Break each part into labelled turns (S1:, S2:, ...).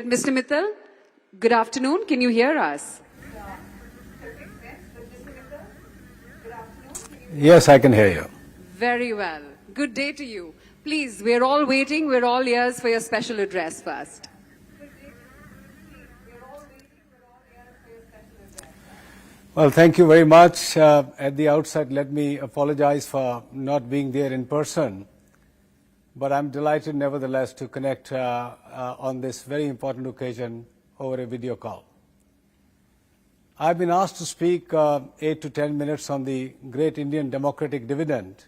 S1: Mr. Mittal, good afternoon. Can you hear us?
S2: Yes, I can hear you.
S1: Very well. Good day to you. Please, we're all waiting. We're all ears for your special address first.
S2: Well, thank you very much. At the outset, let me apologize for not being there in person, but I'm delighted nevertheless to connect on this very important occasion over a video call. I've been asked to speak 8 to 10 minutes on the Great Indian Democratic Dividend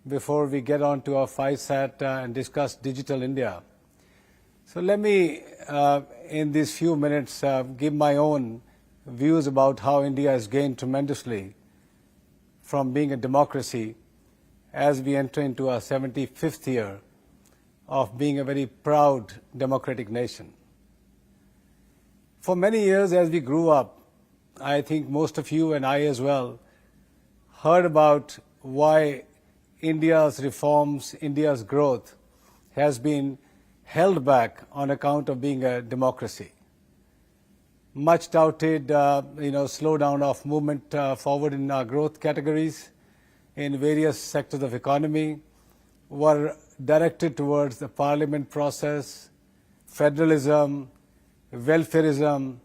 S2: before we get on to our five-sat and discuss Digital India. So let me, in these few minutes, give my own views about how India has gained tremendously from being a democracy as we enter into our 75th year of being a very proud democratic nation. For many years as we grew up, I think most of you and I as well heard about why India's reforms, India's growth has been held back on account of being a democracy. Much doubted, slowdown of movement forward in our growth categories in various sectors of economy were directed towards the parliament process, federalism, welfarism,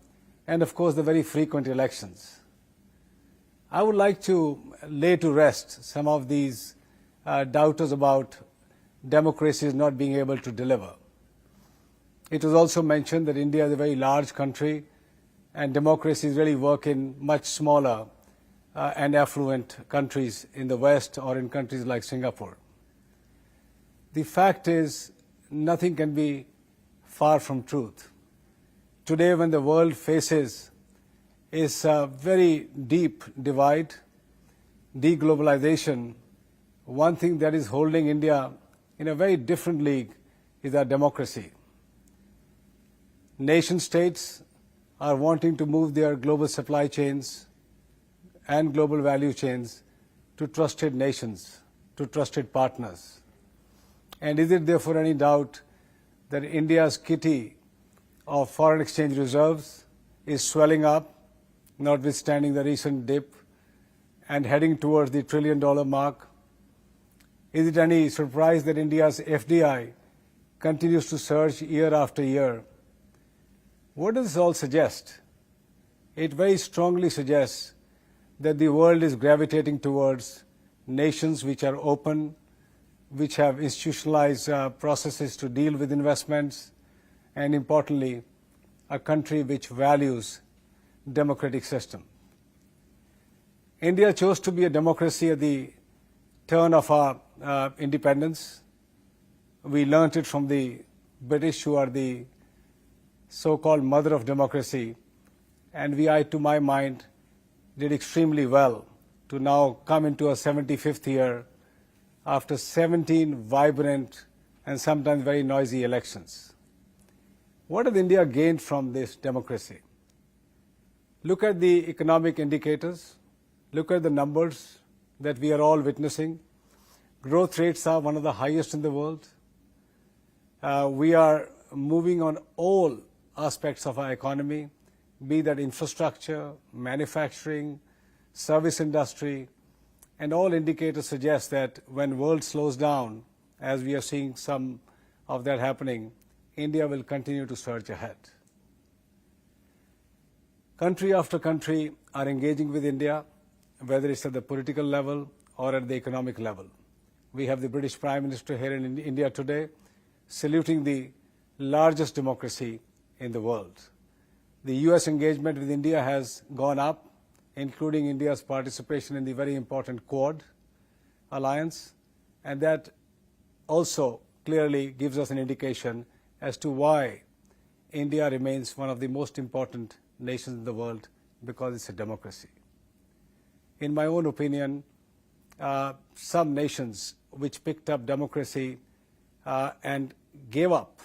S2: and of course the very frequent elections. I would like to lay to rest some of these doubters about democracies not being able to deliver. It was also mentioned that India is a very large country and democracies really work in much smaller and affluent countries in the West or in countries like Singapore. The fact is, nothing can be far from truth. Today, when the world faces is a very deep divide, deglobalization, one thing that is holding India in a very different league is our democracy. Nation states are wanting to move their global supply chains and global value chains to trusted nations, to trusted partners. And is it therefore any doubt that India's kitty of foreign exchange reserves is swelling up, notwithstanding the recent dip, and heading towards the $1 trillion mark? Is it any surprise that India's FDI continues to surge year after year? What does this all suggest? It very strongly suggests that the world is gravitating towards nations which are open, which have institutionalized processes to deal with investments, and importantly, a country which values democratic system. India chose to be a democracy at the turn of our independence. We learnt it from the British, who are the so-called mother of democracy, and we, to my mind, did extremely well to now come into a 75th year after 17 vibrant and sometimes very noisy elections. What has India gained from this democracy? Look at the economic indicators. Look at the numbers that we are all witnessing. Growth rates are one of the highest in the world. We are moving on all aspects of our economy, be that infrastructure, manufacturing, service industry, and all indicators suggest that when world slows down, as we are seeing some of that happening, India will continue to surge ahead. Country after country are engaging with India, whether it's at the political level or at the economic level. We have the British Prime Minister here in India today, saluting the largest democracy in the world. The US engagement with India has gone up, including India's participation in the very important Quad alliance, and that also clearly gives us an indication as to why India remains one of the most important nations in the world, because it's a democracy. In my own opinion, some nations which picked up democracy and gave up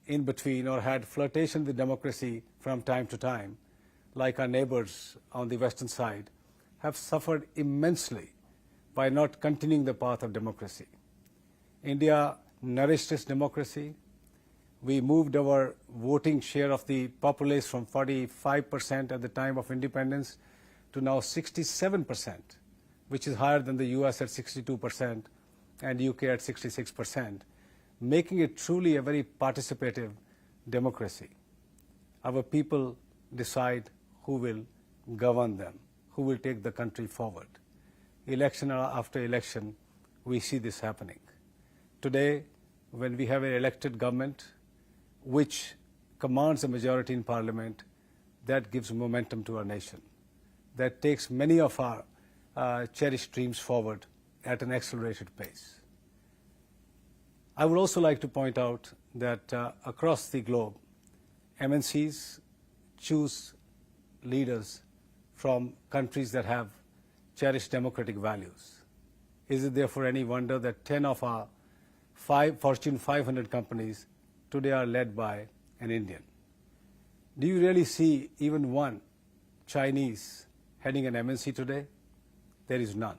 S2: in between or had flirtation with democracy from time to time, like our neighbors on the western side, have suffered immensely by not continuing the path of democracy. India nourished its democracy. We moved our voting share of the populace from 45% at the time of independence to now 67%, which is higher than the US at 62% and UK at 66%, making it truly a very participative democracy. Our people decide who will govern them, who will take the country forward. Election after election, we see this happening. Today, when we have an elected government which commands a majority in Parliament, that gives momentum to our nation. That takes many of our cherished dreams forward at an accelerated pace. I would also like to point out that across the globe, MNCs choose leaders from countries that have cherished democratic values. Is it therefore any wonder that 10 of our Fortune 500 companies today are led by an Indian? Do you really see even one Chinese heading an MNC today? There is none.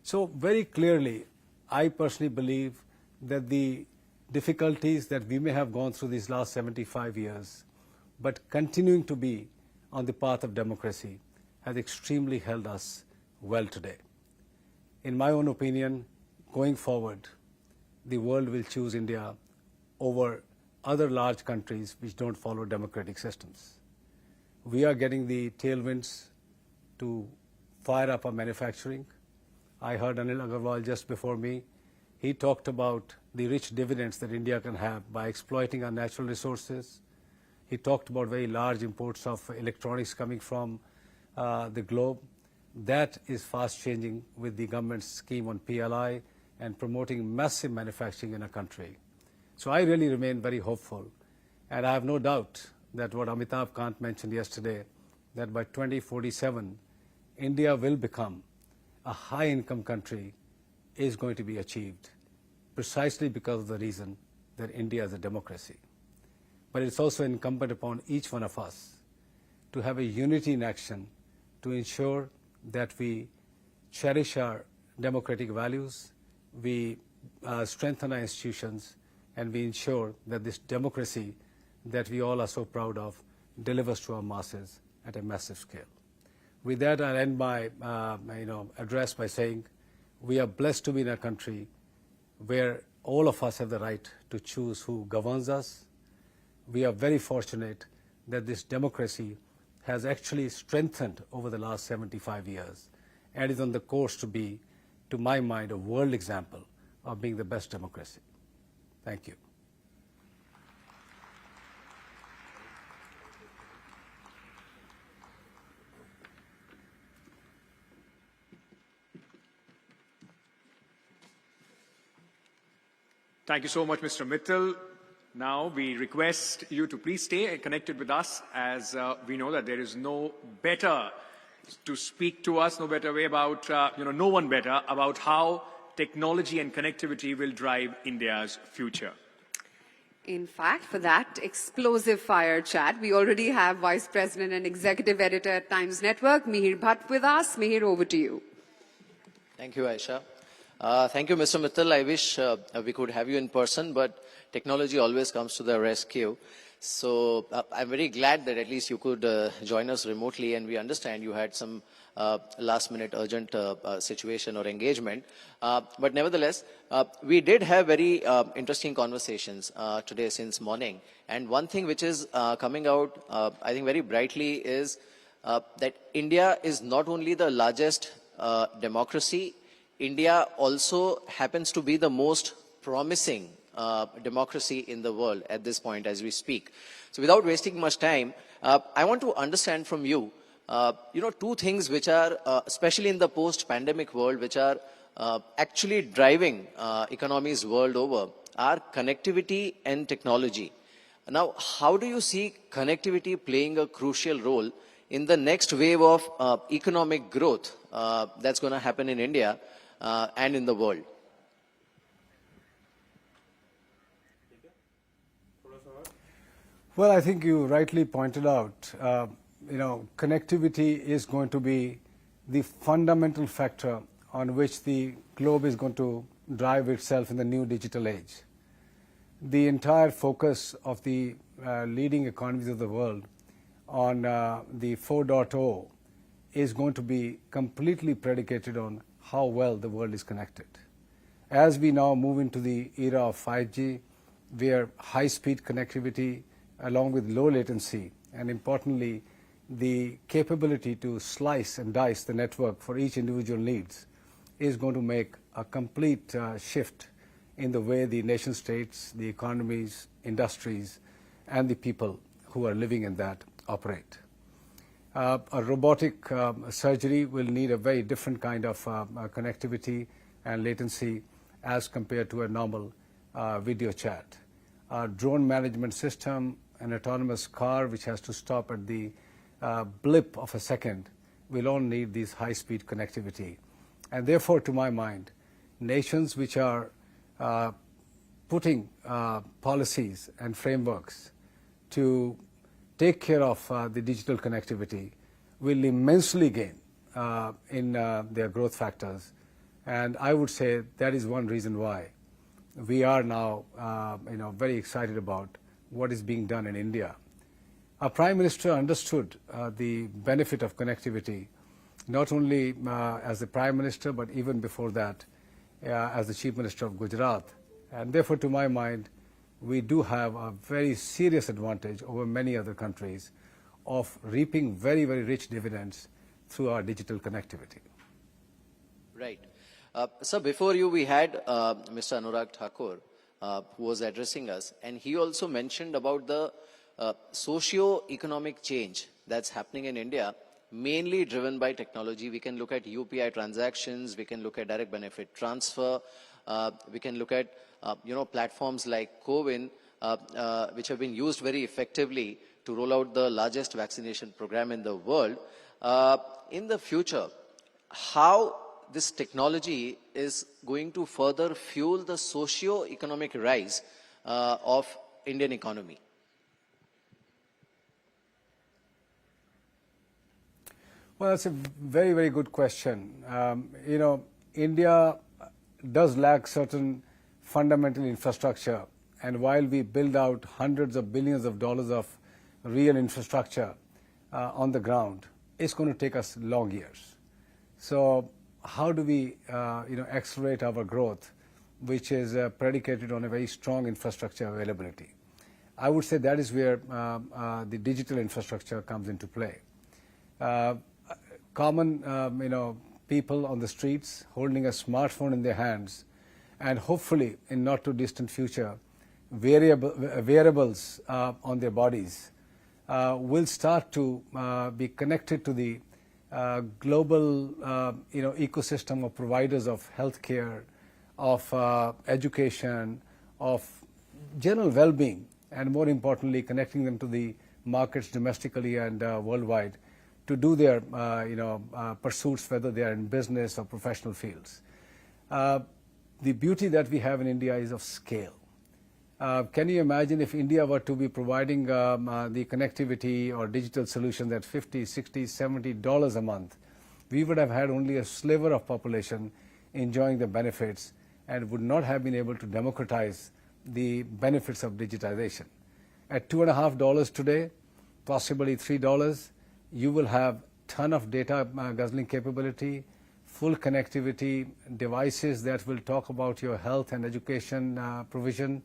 S2: So very clearly, I personally believe that the difficulties that we may have gone through these last 75 years, but continuing to be on the path of democracy, has extremely held us well today. In my own opinion, going forward, the world will choose India over other large countries which don't follow democratic systems. We are getting the tailwinds to fire up our manufacturing. I heard Anil Agarwal just before me. He talked about the rich dividends that India can have by exploiting our natural resources. He talked about very large imports of electronics coming from the globe. That is fast changing with the government's scheme on PLI and promoting massive manufacturing in a country. So I really remain very hopeful, and I have no doubt that what Amitabh Kant mentioned yesterday, that by 2047, India will become a high-income country, is going to be achieved precisely because of the reason that India is a democracy. But it's also incumbent upon each one of us to have a unity in action to ensure that we cherish our democratic values, we strengthen our institutions, and we ensure that this democracy that we all are so proud of delivers to our masses at a massive scale. With that, I'll end my address by saying we are blessed to be in a country where all of us have the right to choose who governs us. We are very fortunate that this democracy has actually strengthened over the last 75 years and is on the course to be, to my mind, a world example of being the best democracy. Thank you.
S3: Thank you so much, Mr. Mittal. Now we request you to please stay connected with us, as we know that there is no better to speak to us, no better way about, no one better about how technology and connectivity will drive India's future.
S1: In fact, for that explosive fire chat, we already have Vice President and Executive Editor at Times Network, Mihir Bhatt, with us. Mihir, over to you.
S4: Thank you, Aisha. Thank you, Mr. Mittal. I wish we could have you in person, but technology always comes to the rescue. So I'm very glad that at least you could join us remotely, and we understand you had some last-minute urgent situation or engagement. But nevertheless, we did have very interesting conversations today since morning. And one thing which is coming out, I think very brightly, is that India is not only the largest democracy, India also happens to be the most promising democracy in the world at this point as we speak. So without wasting much time, I want to understand from you, two things which are, especially in the post-pandemic world, which are actually driving economies world over, are connectivity and technology. Now, how do you see connectivity playing a crucial role in the next wave of economic growth that's going to happen in India and in the world?
S2: Well, I think you rightly pointed out, connectivity is going to be the fundamental factor on which the globe is going to drive itself in the new digital age. the entire focus of the leading economies of the world on the 4.0 is going to be completely predicated on how well the world is connected. As we now move into the era of 5G, where high-speed connectivity along with low latency and importantly the capability to slice and dice the network for each individual needs is going to make a complete shift in the way the nation states, the economies, industries, and the people who are living in that operate. A robotic surgery will need a very different kind of connectivity and latency as compared to a normal video chat. A drone management system, an autonomous car which has to stop at the blip of a second will all need this high-speed connectivity. And therefore, to my mind, nations which are putting policies and frameworks to take care of the digital connectivity will immensely gain in their growth factors. And I would say that is one reason why we are now very excited about what is being done in India. Our Prime Minister understood the benefit of connectivity, not only as the Prime Minister, but even before that as the Chief Minister of Gujarat. And therefore, to my mind, we do have a very serious advantage over many other countries of reaping very, very rich dividends through our digital connectivity.
S4: Right. Sir, before you, we had Mr. Anurag Thakur, who was addressing us, and he also mentioned about the socio-economic change that's happening in India, mainly driven by technology. We can look at UPI transactions, we can look at direct benefit transfer, we can look at platforms like CoWIN, which have been used very effectively to roll out the largest vaccination program in the world. In the future, how this technology is going to further fuel the socio-economic rise of Indian economy?
S2: Well, that's a very, very good question. India does lack certain fundamental infrastructure, and while we build out hundreds of billions of dollars of real infrastructure on the ground, it's going to take us long years. So how do we accelerate our growth, which is predicated on a very strong infrastructure availability? I would say that is where the digital infrastructure comes into play. Common people on the streets holding a smartphone in their hands, and hopefully in not too distant future wearables on their bodies will start to be connected to the global ecosystem of providers of healthcare, of education, of general well-being, and more importantly connecting them to the markets domestically and worldwide to do their pursuits, whether they are in business or professional fields. The beauty that we have in India is of scale. Can you imagine if India were to be providing the connectivity or digital solutions at $50, $60, $70 a month? We would have had only a sliver of population enjoying the benefits and would not have been able to democratize the benefits of digitization. At $2.50 today, possibly $3, you will have ton of data guzzling capability, full connectivity, devices that will talk about your health and education provision,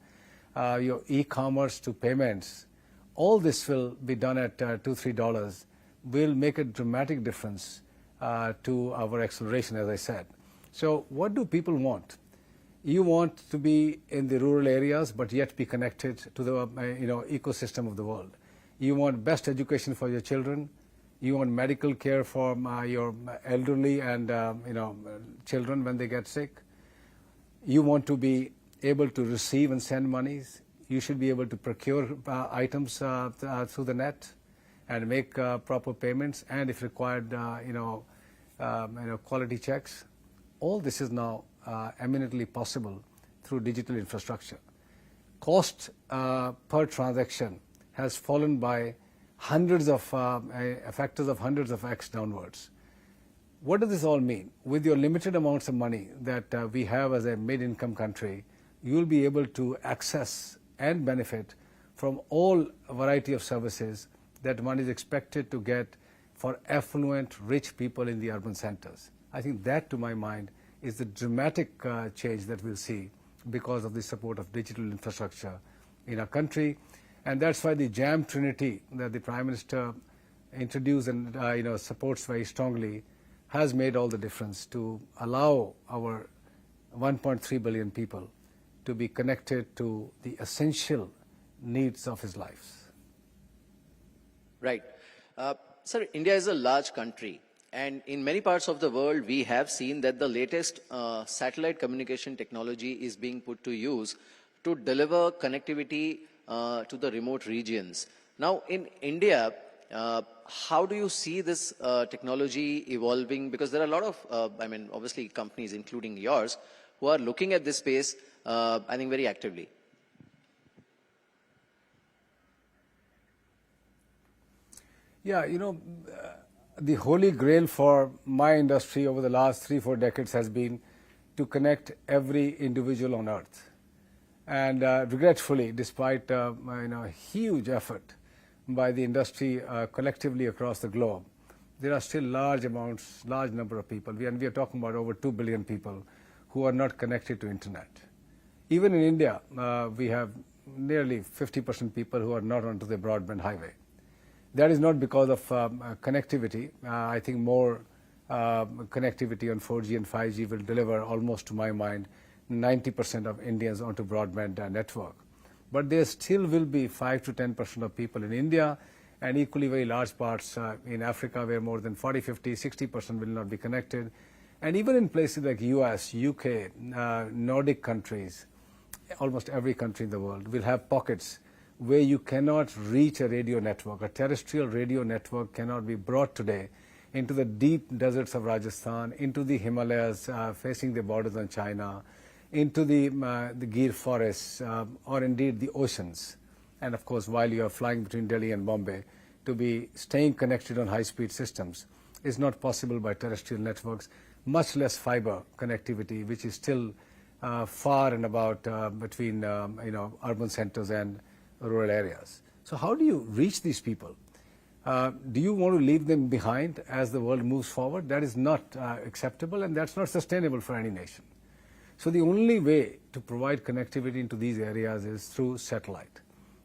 S2: your e-commerce to payments. All this will be done at $2, $3, will make a dramatic difference to our acceleration, as I said. So what do people want? You want to be in the rural areas, but yet be connected to the ecosystem of the world. You want best education for your children. You want medical care for your elderly and children when they get sick. You want to be able to receive and send monies. You should be able to procure items through the net and make proper payments, and if required, quality checks. All this is now eminently possible through digital infrastructure. Cost per transaction has fallen by hundreds of factors of hundreds of X downwards. What does this all mean? With your limited amounts of money that we have as a mid-income country, you will be able to access and benefit from all variety of services that one is expected to get for affluent, rich people in the urban centers. I think that, to my mind, is the dramatic change that we'll see because of the support of digital infrastructure in our country. And that's why the JAM Trinity that the Prime Minister introduced and supports very strongly has made all the difference to allow our 1.3 billion people to be connected to the essential needs of his lives.
S4: Right. Sir, India is a large country, and in many parts of the world, we have seen that the latest satellite communication technology is being put to use to deliver connectivity to the remote regions. Now, in India, how do you see this technology evolving? Because there are a lot of, obviously companies, including yours, who are looking at this space, I think, very actively.
S2: Yeah, the holy grail for my industry over the last 3-4 decades has been to connect every individual on earth. And regretfully, despite huge effort by the industry collectively across the globe, there are still large number of people, and we are talking about over 2 billion people who are not connected to internet. Even in India, we have nearly 50% people who are not onto the broadband highway. That is not because of connectivity. I think more connectivity on 4G and 5G will deliver, almost to my mind, 90% of Indians onto broadband network. But there still will be 5 to 10% of people in India, and equally very large parts in Africa where more than 40, 50, 60% will not be connected. And even in places like US, UK, Nordic countries, almost every country in the world will have pockets where you cannot reach a radio network. A terrestrial radio network cannot be brought today into the deep deserts of Rajasthan, into the Himalayas facing the borders on China, into the Gir forests, or indeed the oceans. And of course, while you are flying between Delhi and Bombay, to be staying connected on high-speed systems is not possible by terrestrial networks, much less fiber connectivity, which is still far and about between urban centers and rural areas. So how do you reach these people? Do you want to leave them behind as the world moves forward? That is not acceptable, and that's not sustainable for any nation. So the only way to provide connectivity into these areas is through satellite.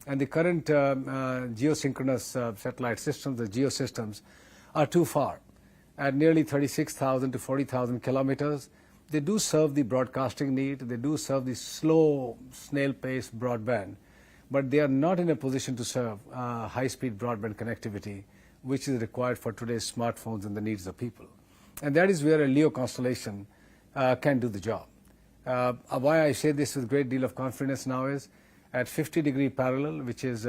S2: And the current geosynchronous satellite systems, the geosystems, are too far. At nearly 36,000 to 40,000 kilometers, they do serve the broadcasting need, they do serve the slow, snail-paced broadband, but they are not in a position to serve high-speed broadband connectivity, which is required for today's smartphones and the needs of people. And that is where a LEO constellation can do the job. Why I say this with a great deal of confidence now is at 50-degree parallel, which is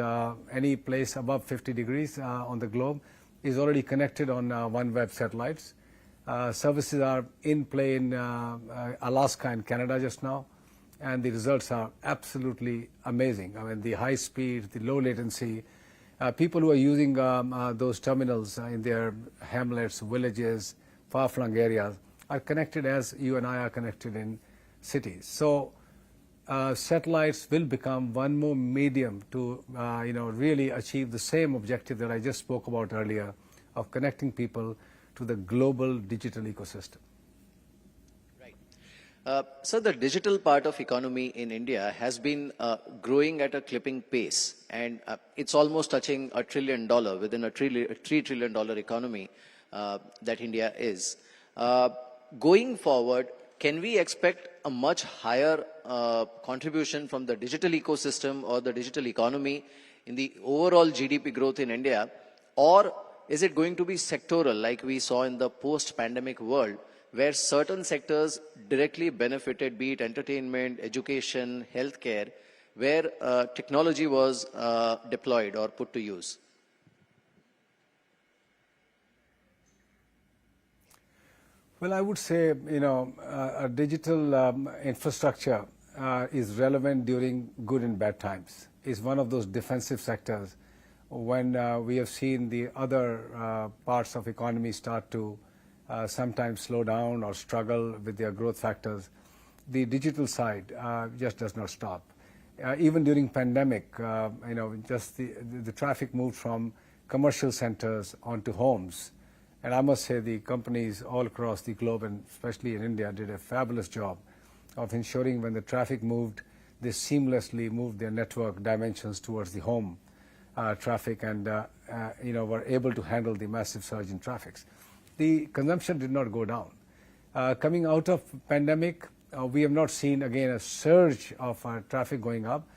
S2: any place above 50 degrees on the globe, is already connected on OneWeb satellites. Services are in play in Alaska and Canada just now, and the results are absolutely amazing. I mean, the high speed, the low latency, people who are using those terminals in their hamlets, villages, far-flung areas are connected as you and I are connected in cities. So satellites will become one more medium to really achieve the same objective that I just spoke about earlier of connecting people to the global digital ecosystem.
S4: So the digital part of economy in India has been growing at a clipping pace, and it's almost touching $1 trillion within a $3 trillion economy that India is. Going forward, can we expect a much higher contribution from the digital ecosystem or the digital economy in the overall GDP growth in India, or is it going to be sectoral like we saw in the post-pandemic world, where certain sectors directly benefited, be it entertainment, education, healthcare, where technology was deployed or put to use?
S2: Well, I would say, a digital infrastructure is relevant during good and bad times. It's one of those defensive sectors when we have seen the other parts of economy start to sometimes slow down or struggle with their growth factors. The digital side just does not stop. Even during pandemic, just the traffic moved from commercial centers onto homes. And I must say the companies all across the globe, and especially in India, did a fabulous job of ensuring when the traffic moved, they seamlessly moved their network dimensions towards the home traffic and were able to handle the massive surge in traffic. The consumption did not go down. Coming out of pandemic, we have not seen again a surge of traffic going up.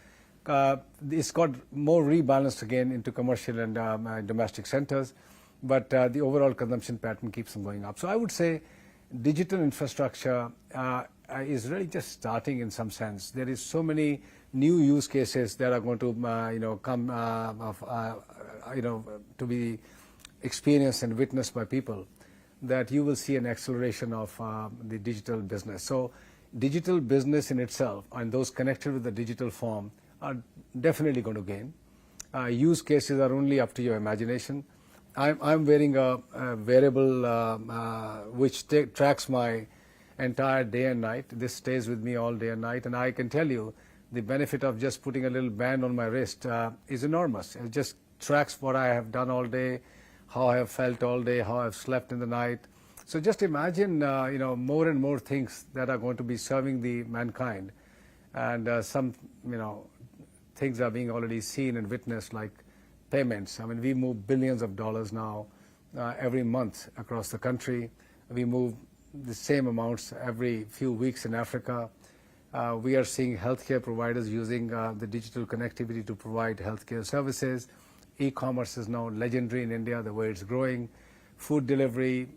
S2: It's got more rebalanced again into commercial and domestic centers, but the overall consumption pattern keeps on going up. So I would say digital infrastructure is really just starting in some sense. There is so many new use cases that are going to come to be experienced and witnessed by people, that you will see an acceleration of the digital business. So digital business in itself and those connected with the digital form are definitely going to gain. Use cases are only up to your imagination. I'm wearing a wearable which tracks my entire day and night. This stays with me all day and night, and I can tell you the benefit of just putting a little band on my wrist is enormous. It just tracks what I have done all day, how I have felt all day, how I've slept in the night. So just imagine, more and more things that are going to be serving the mankind, and some, things are being already seen and witnessed, like payments. I mean, we move billions of dollars now every month across the country. We move the same amounts every few weeks in Africa. We are seeing healthcare providers using the digital connectivity to provide healthcare services. E-commerce is now legendary in India, the way it's growing. Food delivery,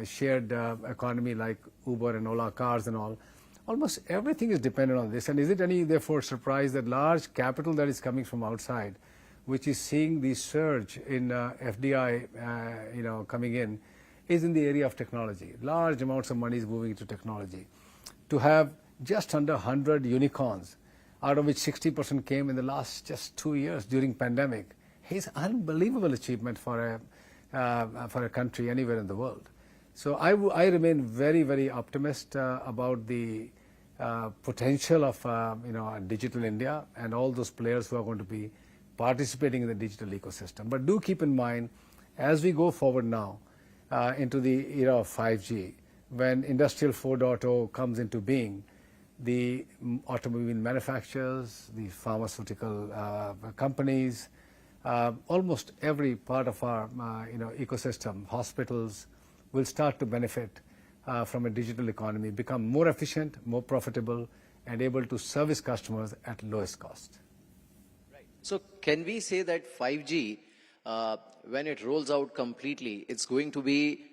S2: shared economy like Uber and Ola cars and all. Almost everything is dependent on this. And is it any, therefore, surprise that large capital that is coming from outside, which is seeing the surge in FDI, coming in, is in the area of technology. Large amounts of money is moving into technology. To have just under 100 unicorns, out of which 60% came in the last just 2 years during pandemic, is unbelievable achievement for a country anywhere in the world. So I remain very, very optimistic about the potential of digital India and all those players who are going to be participating in the digital ecosystem. But do keep in mind, as we go forward now into the era of 5G, when Industrial 4.0 comes into being, the automobile manufacturers, the pharmaceutical companies, almost every part of our ecosystem, hospitals, will start to benefit from a digital economy, become more efficient, more profitable, and able to service customers at lowest cost.
S4: Right. So can we say that 5G, when it rolls out completely, it's going to be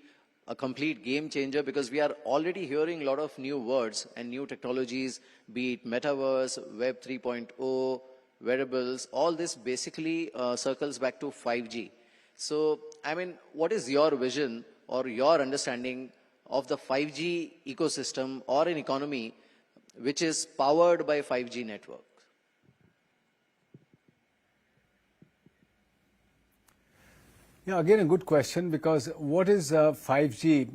S4: a complete game changer, because we are already hearing a lot of new words and new technologies, be it metaverse, Web 3.0, wearables, all this basically circles back to 5G. So, I mean, what is your vision or your understanding of the 5G ecosystem or an economy which is powered by 5G network?
S2: Yeah, again, a good question, because what is 5G?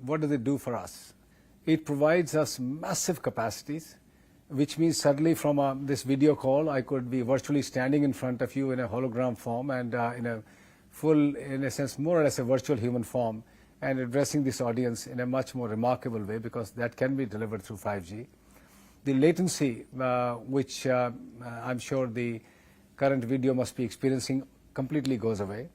S2: What does it do for us? It provides us massive capacities, which means suddenly from this video call, I could be virtually standing in front of you in a hologram form and in a full, in a sense, more or less a virtual human form, and addressing this audience in a much more remarkable way, because that can be delivered through 5G. The latency, which I'm sure the current video must be experiencing, completely goes away.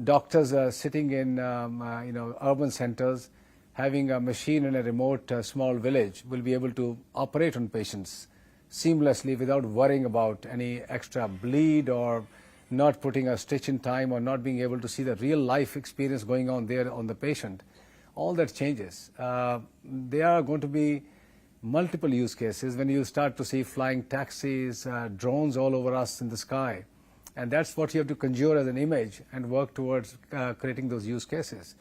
S2: Doctors are sitting in urban centers, having a machine in a remote small village, will be able to operate on patients seamlessly without worrying about any extra bleed or not putting a stitch in time or not being able to see the real life experience going on there on the patient. All that changes. There are going to be multiple use cases when you start to see flying taxis, drones all over us in the sky. And that's what you have to conjure as an image and work towards creating those use cases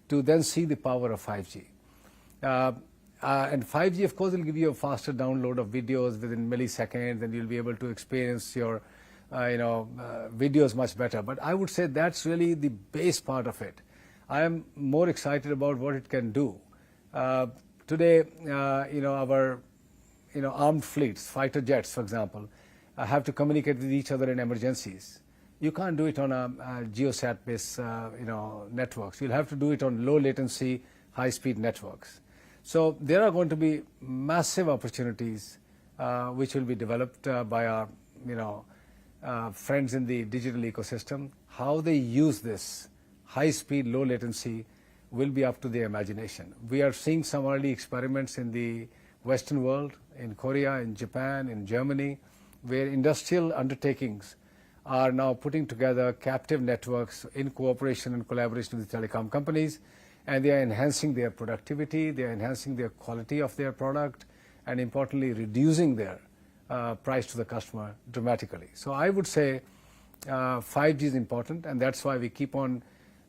S2: to then see the power of 5G. And 5G, of course, will give you a faster download of videos within milliseconds, and you'll be able to experience your videos much better. But I would say that's really the base part of it. I am more excited about what it can do. Today, our armed fleets, fighter jets, for example, have to communicate with each other in emergencies. You can't do it on a geosat-based, networks. You'll have to do it on low latency, high-speed networks. So there are going to be massive opportunities which will be developed by our, friends in the digital ecosystem. How they use this high-speed, low latency will be up to their imagination. We are seeing some early experiments in the Western world, in Korea, in Japan, in Germany, where industrial undertakings are now putting together captive networks in cooperation and collaboration with telecom companies, and they are enhancing their productivity, they are enhancing their quality of their product, and importantly, reducing their price to the customer dramatically. So I would say 5G is important, and that's why we keep on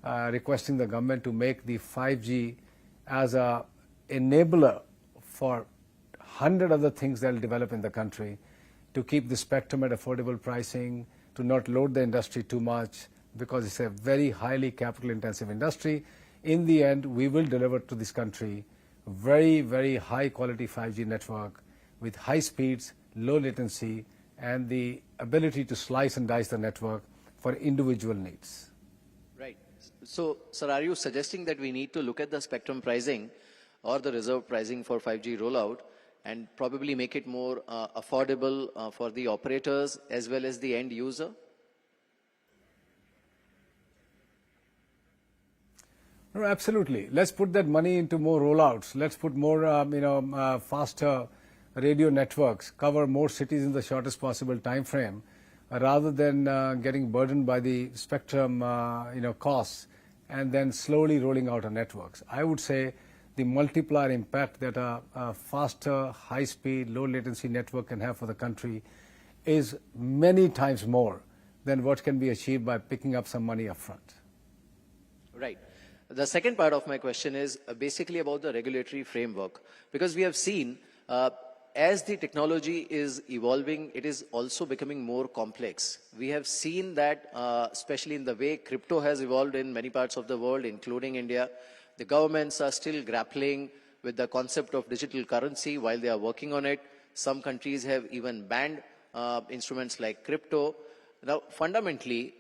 S2: requesting the government to make the 5G as a enabler for 100 other things that will develop in the country, to keep the spectrum at affordable pricing, to not load the industry too much, because it's a very highly capital intensive industry. In the end, we will deliver to this country very, very high quality 5G network with high speeds, low latency, and the ability to slice and dice the network for individual needs.
S4: Right. So, sir, are you suggesting that we need to look at the spectrum pricing or the reserve pricing for 5G rollout and probably make it more affordable for the operators as well as the end user?
S2: No, absolutely. Let's put that money into more rollouts. Let's put more, faster radio networks, cover more cities in the shortest possible time frame, rather than getting burdened by the spectrum, costs, and then slowly rolling out our networks. I would say the multiplier impact that a faster, high-speed, low-latency network can have for the country is many times more than what can be achieved by picking up some money up front.
S4: Right. The second part of my question is basically about the regulatory framework, because we have seen as the technology is evolving, it is also becoming more complex. We have seen that, especially in the way crypto has evolved in many parts of the world, including India. The governments are still grappling with the concept of digital currency while they are working on it. Some countries have even banned instruments like crypto. Now, fundamentally,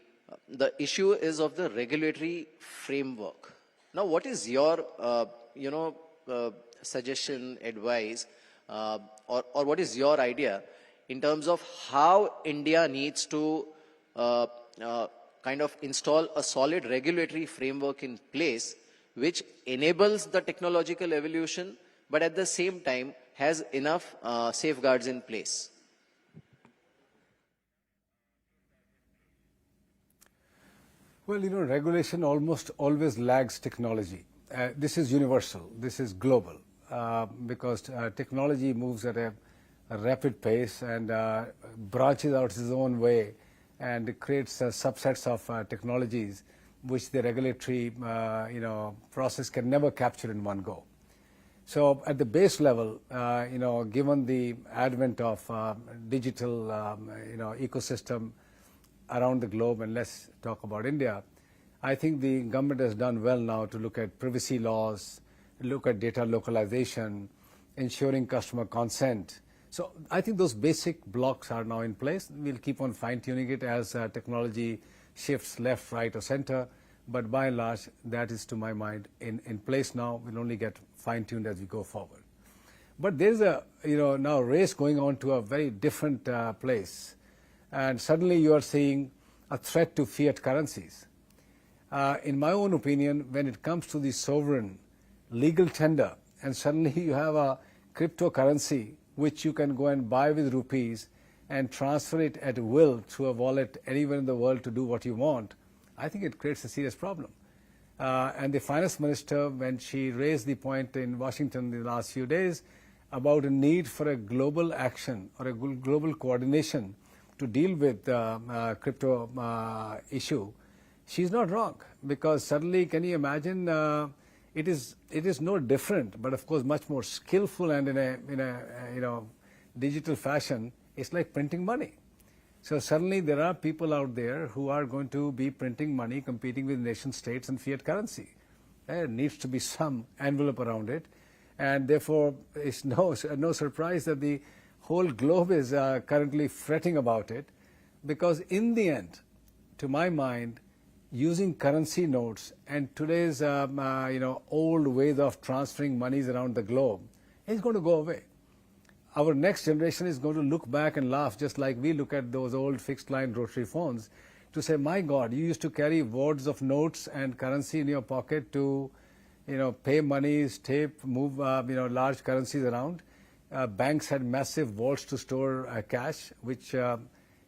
S4: the issue is of the regulatory framework. Now, what is your, suggestion, advice, or what is your idea in terms of how India needs to kind of install a solid regulatory framework in place which enables the technological evolution, but at the same time has enough safeguards in place?
S2: Well, regulation almost always lags technology. This is universal. This is global, because technology moves at a rapid pace and branches out its own way and creates subsets of technologies which the regulatory process can never capture in one go. So at the base level, given the advent of digital ecosystem around the globe, and let's talk about India, I think the government has done well now to look at privacy laws, look at data localization, ensuring customer consent. So I think those basic blocks are now in place. We'll keep on fine-tuning it as technology shifts left, right, or center. But by and large, that is, to my mind, in place now. We'll only get fine-tuned as we go forward. But there's a now race going on to a very different place. And suddenly you are seeing a threat to fiat currencies. In my own opinion, when it comes to the sovereign legal tender, and suddenly you have a cryptocurrency which you can go and buy with rupees and transfer it at will through a wallet anywhere in the world to do what you want, I think it creates a serious problem. And the finance minister, when she raised the point in Washington in the last few days about a need for a global action or a global coordination to deal with the crypto issue, she's not wrong, because suddenly, can you imagine, it is no different, but of course much more skillful and in a digital fashion. It's like printing money. So suddenly there are people out there who are going to be printing money, competing with nation states and fiat currency. There needs to be some envelope around it. And therefore, it's no surprise that the whole globe is currently fretting about it, because in the end, to my mind, using currency notes and today's old ways of transferring monies around the globe is going to go away. Our next generation is going to look back and laugh, just like we look at those old fixed line rotary phones, to say, my God, you used to carry wads of notes and currency in your pocket to pay monies, move large currencies around. Banks had massive vaults to store cash, which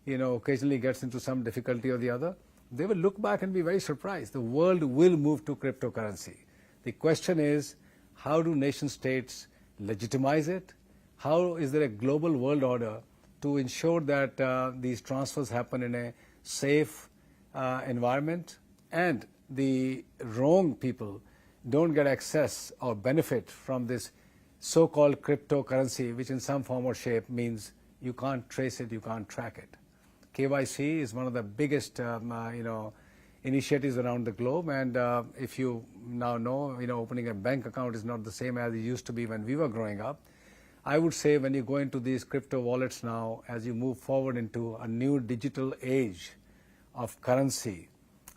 S2: occasionally gets into some difficulty or the other. They will look back and be very surprised. The world will move to cryptocurrency. The question is, how do nation states legitimize it? How is there a global world order to ensure that these transfers happen in a safe environment, and the wrong people don't get access or benefit from this so-called cryptocurrency, which in some form or shape means you can't trace it, you can't track it. KYC is one of the biggest initiatives around the globe, and if you now know, opening a bank account is not the same as it used to be when we were growing up. I would say when you go into these crypto wallets now, as you move forward into a new digital age of currency,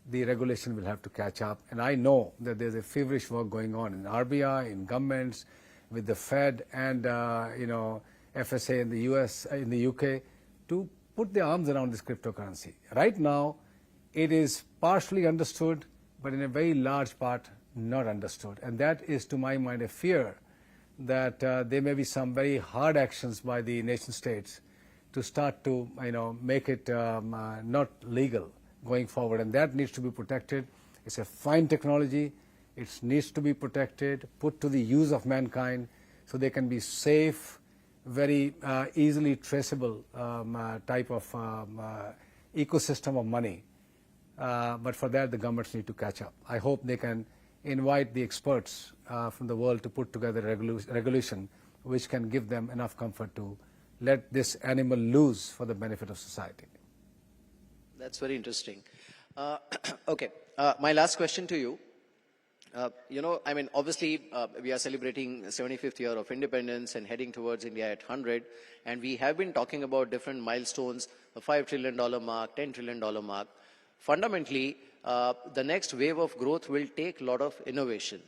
S2: the regulation will have to catch up. And I know that there's a feverish work going on in RBI, in governments, with the Fed and FSA in the US, in the UK, to put their arms around this cryptocurrency. Right now, it is partially understood, but in a very large part not understood. And that is, to my mind, a fear that there may be some very hard actions by the nation states to start to make it not legal going forward, and that needs to be protected. It's a fine technology. It needs to be protected, put to the use of mankind, so they can be safe, very easily traceable type of ecosystem of money. But for that, the governments need to catch up. I hope they can invite the experts from the world to put together regulation which can give them enough comfort to let this animal loose for the benefit of society.
S4: That's very interesting. Okay, my last question to you. Obviously, we are celebrating 75th year of independence and heading towards India at 100. And we have been talking about different milestones, the $5 trillion mark, $10 trillion mark. Fundamentally, the next wave of growth will take a lot of innovation.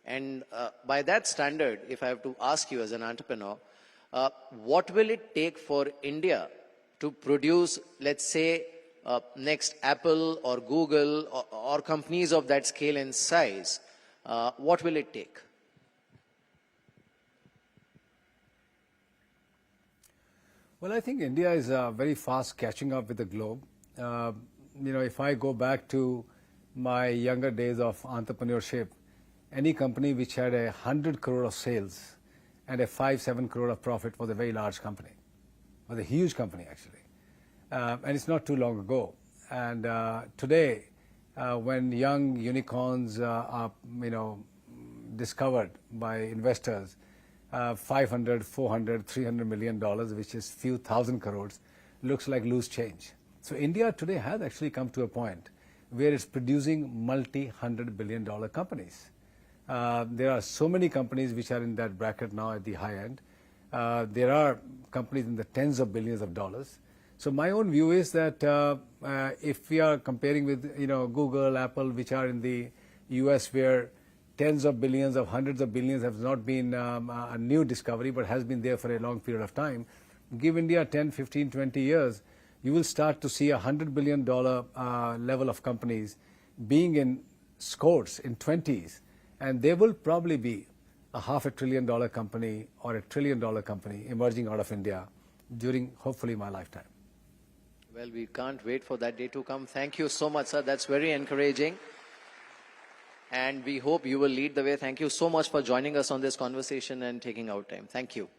S4: And by that standard, if I have to ask you as an entrepreneur, what will it take for India to produce, let's say, next Apple or Google or companies of that scale and size? What will it take?
S2: Well, I think India is very fast catching up with the globe. If I go back to my younger days of entrepreneurship, any company which had 100 crore of sales and a 5-7 crore of profit was a very large company, was a huge company actually. And it's not too long ago. And today, when young unicorns are discovered by investors, $500, $400, $300 million, which is few thousand crores, looks like loose change. So India today has actually come to a point where it's producing multi-$100 billion companies. There are so many companies which are in that bracket now at the high end. There are companies in the tens of billions of dollars. So my own view is that if we are comparing with Google, Apple, which are in the US, where tens of billions of hundreds of billions have not been a new discovery but has been there for a long period of time, give India 10, 15, 20 years, you will start to see $100 billion level of companies being in scores, in 20s, and there will probably be a $500 billion company or $1 trillion company emerging out of India during, hopefully, my lifetime.
S4: Well, we can't wait for that day to come. Thank you so much, sir. That's very encouraging. And we hope you will lead the way. Thank you so much for joining us on this conversation and taking out time. Thank you.